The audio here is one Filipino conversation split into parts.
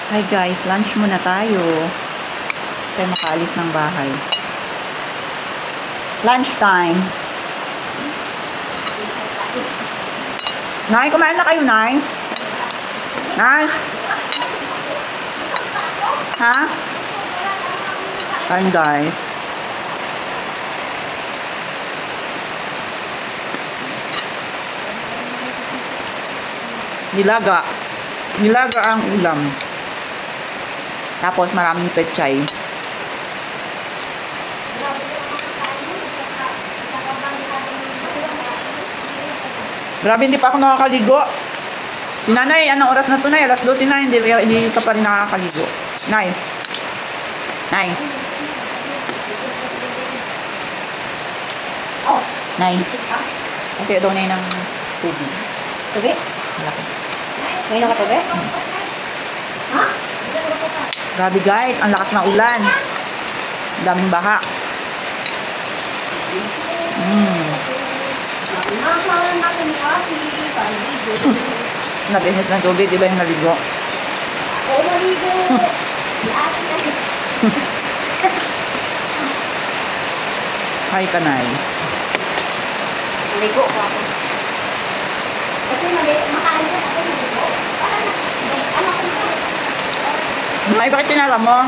Hi guys, lunch muna tayo. Tayo makaalis ng bahay. Lunch time. Nay, kumain na kayo, Nay? Nay? Ha? Kain guys. Nilaga. Nilaga ang ulam. Tapos maraming pechay. Grabe, hindi pa ako nakakaligo. Si Nanay, anong oras na to, Nay? Alas 12 na, hindi ka pa rin nakakaligo. Nay. Nay. Oh. Nay. Ito yung daw na ng tubig. Tubig? Malaki. Ngayon ka tubig? Ha? Grabe guys, ang lakas ng ulan. Ang daming baha. Nakakawalan natin ni Ate. Paligo. Nag-init ng tubig, di ba yung naligo? Oo, maligo. Si Ate kasi. Hi ka, Nay. Maligo ko ako. Kasi makain ka ako maligo. Anak ko na. Nay, bakit sinara mo?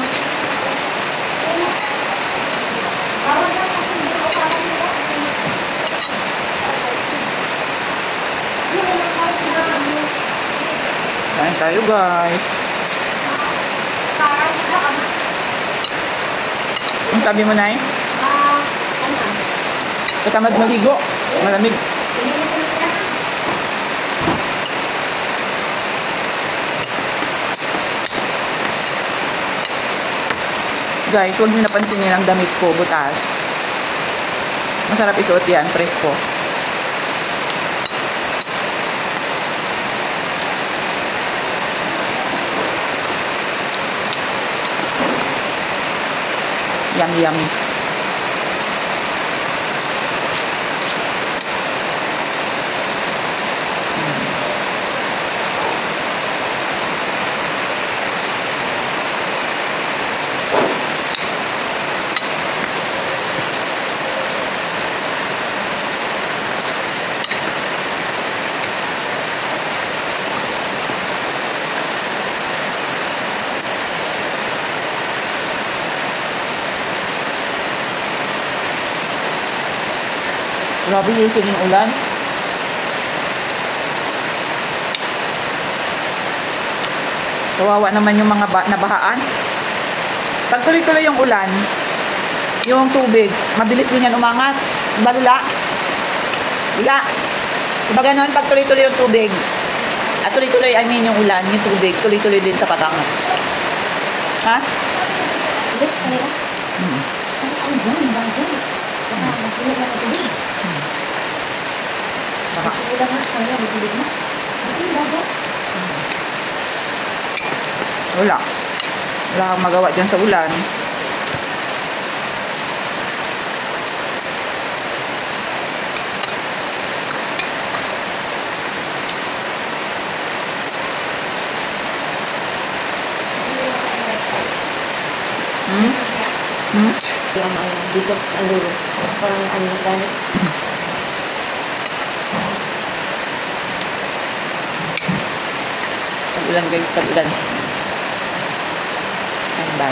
Bawal na kasi hindi ko parang nila. Kain tayo guys. Ang sabi mo, Nay? Katamad maligo. Malamig. Guys, huwag niyo napansinin ang damit ko, butas. Masarap isuot yan, presko. Yummy, yummy. Grabe yung sining ulan. Kawawa naman yung mga nabahaan. Pag tuloy-tuloy yung ulan, yung tubig, mabilis din yan umangat. Diba, Lula? Lula? Diba ganun? Pag tuloy-tuloy yung tubig, at tuloy-tuloy, I mean yung ulan, yung tubig, tuloy-tuloy din sa patangat. Ha? Tubig, kanila? Kasi ang dyan, bago. Nagtulog na tubig. Baka. Ulang nga, kaya nagtulog na. Ang bago. Wala. Wala kang magawa dyan sa ulan. Yung bigos ang luro. Parang ano na gano'n. Tag-ulan guys, tag-ulan. Ayan ba?